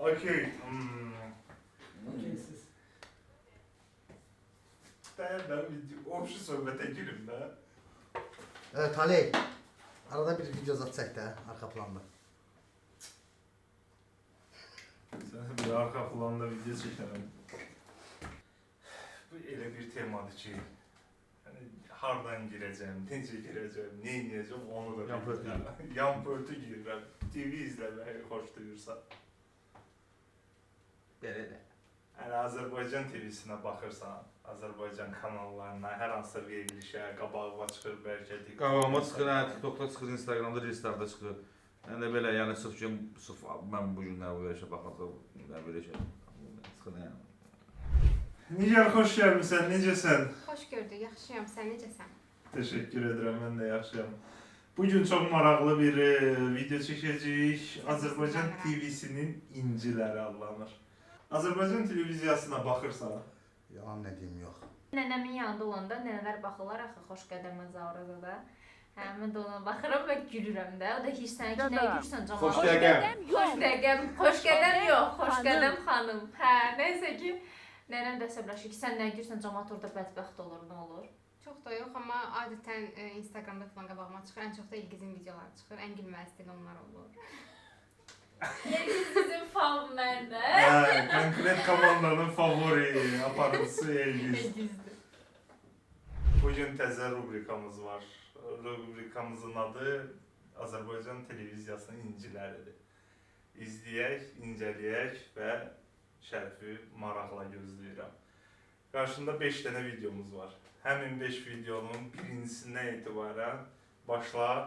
Okey. Okeysiz. Ben общий söhbətə girim də. Evet Halil. Arada bir video uzatacak da arka planda. Sən bir arxa planda video çəkərəm. Bu elə bir temadır ki, yəni hardan girəcəm, necə girəcəm, nə edəcəm onu da bilmirəm. Yan pörtü girirəm. TV izləməyi xoşlayırsan. Belə də. Yəni Azərbaycan TV-sinə baxırsan, Azərbaycan kanallarına hər hansı verilişə, qabağıma çıxır bəlkə TikTok. Qabağıma çıxır, TikTokda çıxır, Instagramda, Reels'larda çıxır. Yəni də belə, yəni sırf ki, mən bu günlər bu verilişə baxacaq, belə şey çıxır yəni. Nigar, xoş gəlmisən, necəsən? Xoş gördük, yaxşıyam. Sən necəsən? Təşəkkür edirəm, mən də yaxşıyam. Bugün çox maraqlı bir video çəkəcəyik. Azərbaycan TV-sinin inciləri adlanır. Azərbaycan televiziyasına baxırsan. Yalan ne diyeyim yok. Nənəmin yanında olanda nənələr baxırlar axı xoş qədəmə Zaurada. Hə, mən də ona baxıram və gülürəm də. O da hirslənir ki, nə gülürsən camaat. Xoş dəqəm. Xoş qədəm yox, xoş qədəm xanım. Hə, nəysə ki, nənəm də əsəbləşir ki, sən nə gülürsən camaat orada bədbəxt olur, nə olur? Çox da yox, amma adətən Instagramda falan qabağıma çıxır. Ən çox da İlgizin videoları çıxır. Ən gülməli onlar olur. İlgiz bizim fan məndə. Hə, konkret komandanın favori aparıcısı Elgiz. İlgizdir. Bugün təzə rubrikamız var. Rubrikamızın adı Azərbaycan televiziyasının inciləridir. İzləyək, incələyək və şərfi maraqla gözləyirəm. Qarşında 5 dənə videomuz var. Həmin 5 videonun birincisinə etibarən başla.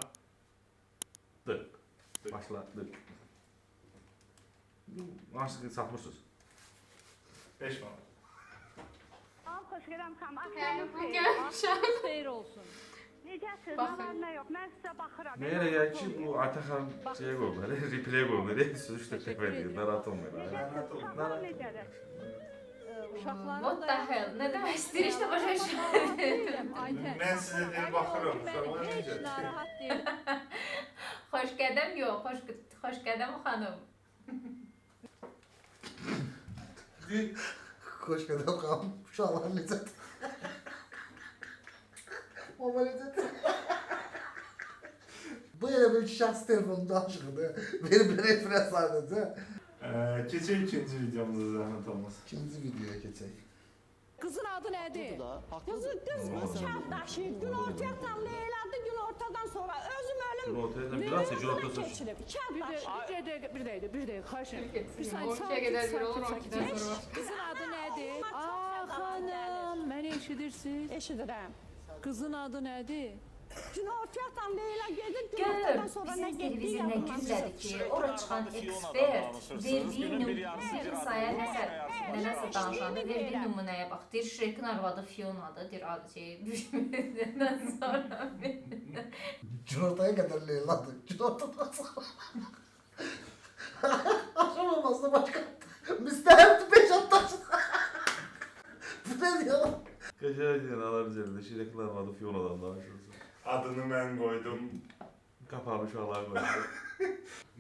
Başladı. Hansı satmırsınız? 5 manat. Xoş gələm xanım. Bu görmüşəm. Xeyir olsun. Necəsiz? Var nə yox? Mən sizə baxıram. Mənə elə gəlir ki, bu Aytaxan şeyə qoyub, replay qoyub, sürüş də təkrar edir, narahat olmayın. Uşaqlar necədir? What the hell? Nə demək istəyir işte başa düşmürəm. Mən sizə deyim baxıram. Uşaqlar necədir? Narahat deyil. Xoş qədəm yox, xoş qədəm xanım. Koş kadar kalm. Şu an halledecek. Ama halledecek. Bu yine bir şahs telefonunda aşkıdı. Benim bir referans sadece. Keçək ikinci videomuza zəhmət olmaz. İkinci videoya geçelim. Qızın adı nədir? Qızı qız kağıt daşıyır. Gün ortaya tam Leyladı gün ortadan sonra özüm ölüm. Gün ortaya biraz gün ortaya Keçirib. Kağıt daşıyır. Bir dəqiqə, xahiş edirəm. Bir saniyə, Ortaya qədər bir olur, ortadan sonra var. Qızın adı nədir? Xanım, məni eşidirsiniz? Eşidirəm. Qızın adı nədir? Gün ortaya tam Leyla gedir, gün ortadan Gör, sonra nə bizim getdiyi televiziya nə yadımdan güzədir ki, ora çıxan ekspert verdiyi nümunəyə nəsə danışanda verdiyi nümunəyə bax. Deyir, Şrekin arvadı Fiona'dır, deyir, ondan sonra Gün ortaya kadar Leyla'dı. Gün ortadan sonra. Akşam olmasına başka. Müstehemdi 5 atlar. Bu ne diyor? Qəşəng yəni anar üzərində şirəklər vardı Fiona'dan danışırsın. Adını mən qoydum. Qapalı uşaqlar qoydu.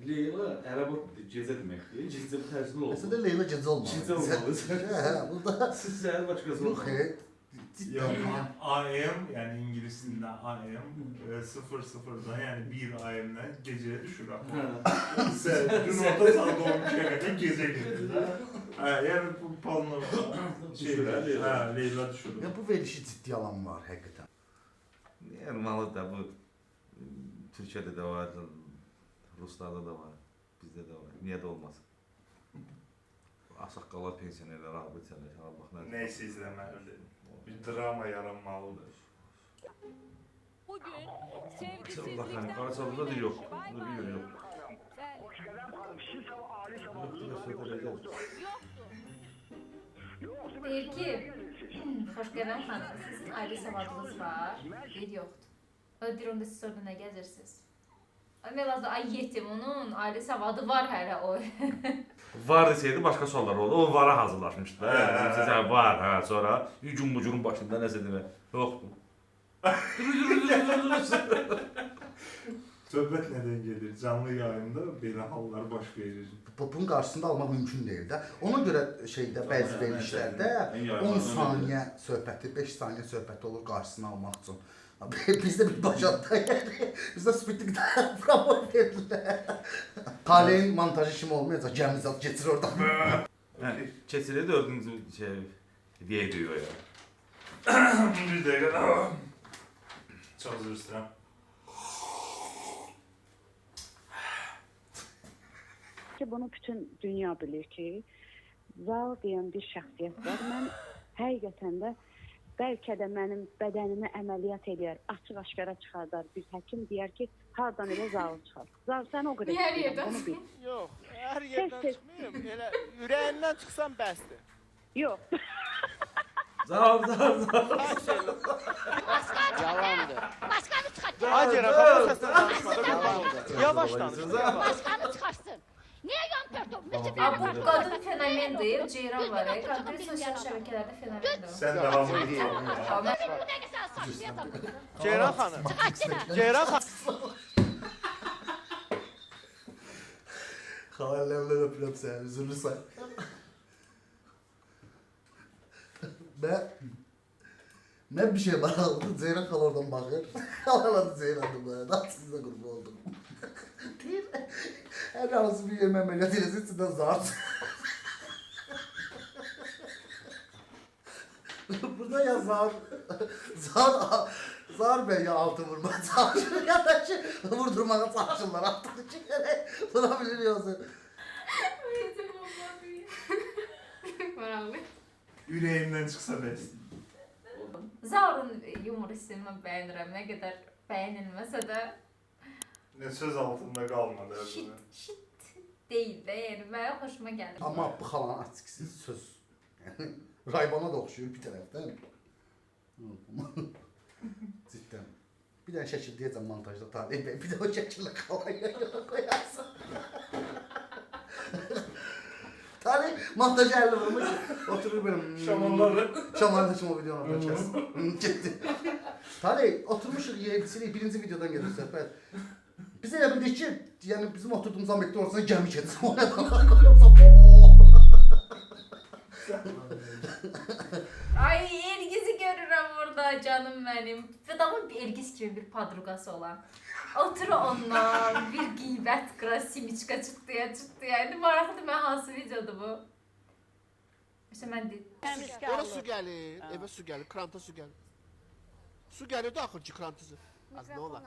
Leyla ərəb gecə deməkdir. Gecə tərcümə olsun. Aslında Leyla gece olmalı. Gecə olmalı. He, burada. Siz səhər başqası Yok olmalı. he. Yok, AM yani İngiliz dilinde AM 00'dan yani 1 AM'den geceye düşürəm. Sen dün orta saat 12'ye kadar gece girdin ha. Yani bu palma şeyler, Leyla düşürür. Ya bu verilişi ciddi alan var hakikaten. Yəni malı da bu Türkiyədə də var, Ruslarda da var, bizdə də var. Niyə də olmasın? Ağsaqqallar, pensionerlər, ağabeytlər, Allah nə. Neyse izləməlidir. Bir drama yaranmalıdır. Bugün Baxın, sevgisizlikdən Qaraçalıda da yox. Bunu bir yox. deyir ki, xoş gələn xanım, sizin ayrı savadınız var, deyir, yoxdur. O da deyir, onda siz orada nə gəzirsiniz? Melazda, ay yetim, onun ayrı savadı var hələ o. Var desəydi başqa suallar oldu. O vara hazırlaşmışdı. Hə, var, hə, sonra hücum bucurun başında nəsə demək. Yoxdur. Söhbət nədən gedir? Canlı yayında belə hallar baş verir. Bunun qarşısında almaq mümkün deyil də. Ona görə şeydə bəzi verilişlərdə 10 saniyə söhbəti, 5 saniyə söhbəti olur qarşısını almaq üçün. Bizdə bir bacadda yəni, bizdə sputnikdə promo verirlər. Taleyin montajı kimi olmayacaq, gəmi zat keçir oradan. Keçirir 4-cü şey videoya. Bir dəqiqə. Çox üzr istəyirəm. Bunu bütün dünya bilir ki, Zal deyən bir şəxsiyyət var. Mən həqiqətən də bəlkə də mənim bədənimi əməliyyat eləyər, açıq-aşkara çıxardar bir həkim deyər ki, hardan elə Zal çıxar. Zal sən o qədər Hər istəyirəm, yerdən bunu bil. Yox, hər yerdən çıxmayım. Elə ürəyindən çıxsam bəsdir. Yox. Zar. Hər şey Yalandır. Başkanı çıxart. Hacı, qapı səslə danışmada Yalandır. yavaş danış. Başkanı çıxarsın. Niyə yan pörtüm? Bu qadın fenomendir. Ceyran var. Qadın sosial şəbəkələrdə fenomendir. Sən davam et. Ceyran xanım. Ceyran xanım. Xalallərlə öpürəm səni, üzülürsən. Mən bir şey maraqlıdır, Ceyran xal oradan baxır. Xalalar Ceyran'dır bu arada, sizə qurban oldum. Deyir, hər hansı bir yerim əməliyyat eləsin, içindən zar. Burada ya Zar bəy ya altı vurmağa çalışır ya da ki vurdurmağa çalışırlar altını çəkərək. Buna bilir yoxsa. Maraqlı. Ürəyimdən çıxsa bəs. Zaurun yumor hissini mən bəyənirəm. Nə qədər bəyənilməsə də Nə söz altında qalmadı. shit deyil də, yəni mənə xoşuma gəlir. Amma bu xalanın açıqsız söz. Yəni Raybana da oxşuyur bir tərəfdən. Cidden. Bir dənə şəkil deyəcəm montajda Talih bəy, bir də o şəkillə xalaya qoyarsan. Talih montajı əlli vurmuş, oturur böyle Şamanlarla kimi o videonu kes. Getdi. Talih oturmuşuq yeyibisirik, birinci videodan gedir söhbət. Biz elə bildik ki, yəni bizim oturduğumuz amekdə orasına gəmi keçsin. O nə kadar koyarsa Ay Elgiz'i görürəm burada canım mənim. Adamın bir Elgiz kimi bir padrugası olan. Otur onunla bir qeybət qıra simiçka çıtdıya. İndi maraqlıdır mən hansı videodur bu? İşte mən deyim. Ora su gəlir, evə su gəlir, kranta su gəlir. Su gəlir də axır ki krantısı. Az nə olar?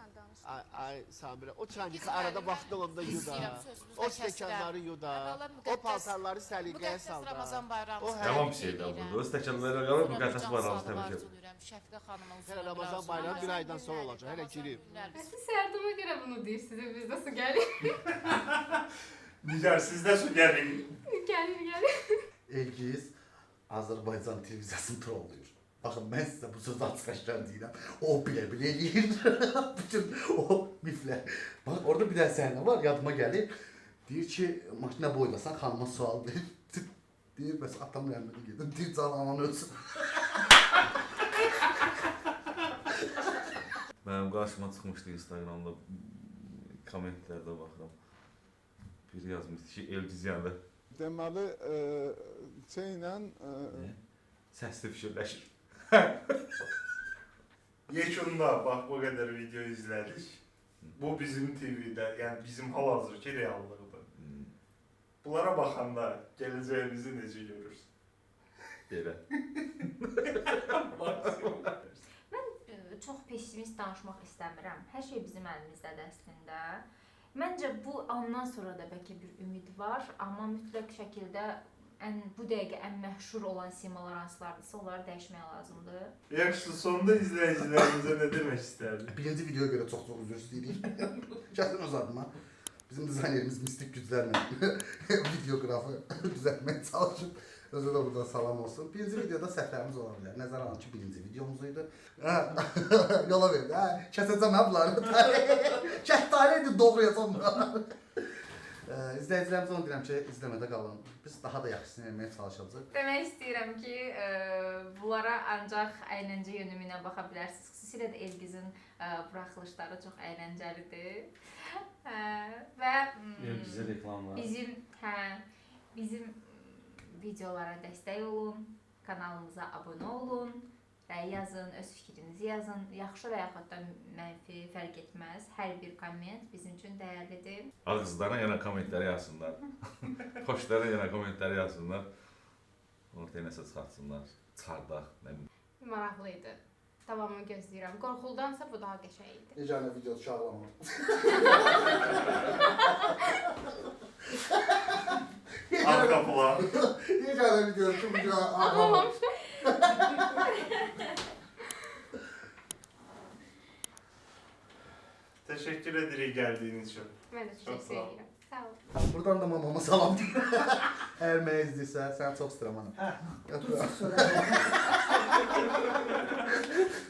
Ay Samira, o çaynikı arada vaxtda onda yuda. O stəkanları yuda. O paltarları səliqəyə salda. Tamam bir şey daha burada. O stəkanlara qalır, bu qəfəs bayrağımızı təbrik edir. Hələ Ramazan bayramı bir aydan sonra olacaq, hələ girib. Siz yardıma görə bunu deyirsiniz, bizdə su gəlir. Nigar sizdə su gəlir. Gəlir. Elgiz Azərbaycan televiziyasını trolluyur. Baxın, mən sizə bu sözü açıq-aşkar deyirəm. O bilə-bilə eləyir. Bütün o miflər. Bax, orada bir dənə səhnə var, yadıma gəlir. Deyir ki, maşına boylasan, xanıma sual verir. Deyir, bəs atam rəhmətə gedir. Deyir, can anan ölsün. Mənim qarşıma çıxmışdı Instagramda, kommentlərdə baxıram. Biri yazmışdı ki, Elgiz yanında Deməli, şeylə... səsli fikirləşir. Yekununda bax bu qədər video izlədik. Bu bizim TV-də, yəni bizim hal-hazırki reallıqdır. Bunlara baxanda gələcəyimizi necə görürsən? Belə. Çox pessimist danışmaq istəmirəm. Hər şey bizim əlimizdədir əslində. Məncə bu andan sonra da bəlkə bir ümid var, amma mütləq şəkildə bu dəqiqə ən məşhur olan simalar hansılardırsa, onları dəyişmək lazımdır. Yaxşı, sonunda izləyicilərimizə nə demək istərdin? Birinci videoya görə çox üzr istəyirik. Gəlin öz adıma. Bizim dizaynerimiz mistik güclərlə videoqrafı düzəltməyə çalışıb. Özü də buradan salam olsun. Birinci videoda səhvlərimiz ola bilər. Nəzərə alın ki, birinci videomuz idi. Yola verdi. Kəsəcəm bunları. Kəhtari idi, doğrayacam bunları. İzləyicilərimizə onu deyirəm ki, izləmədə qalın. Biz daha da yaxşısını eləməyə çalışacağıq. Demək istəyirəm ki, bunlara ancaq əyləncə yönü ilə baxa bilərsiniz. Xüsusilə də Elgizin buraxılışları çox əyləncəlidir. Və Elgizə reklamlar. bizim videolara dəstək olun, kanalımıza abunə olun. Rəy yazın, öz fikrinizi yazın. Yaxşı və yaxud da mənfi fərq etməz. Hər bir komment bizim üçün dəyərlidir. Ağızlarına yana kommentləri yazsınlar. Xoşlarına yana kommentləri yazsınlar. Ortaya nəsə çıxartsınlar. Çıxardaq, nə bilim. Maraqlı idi. Davamını gözləyirəm. Qorxuldansa bu daha qəşəng idi. Yeganə video uşaqlama. Arka plan. Yeganə video uşaqlama. Anlamamışım. Teşekkür ederim geldiğiniz için. Mən də Çox çox sağ ol. sevirəm. Sağ ol. Buradan da mamama salam deyim. Əgər mənə izləyirsə, səni çox istəyirəm anam.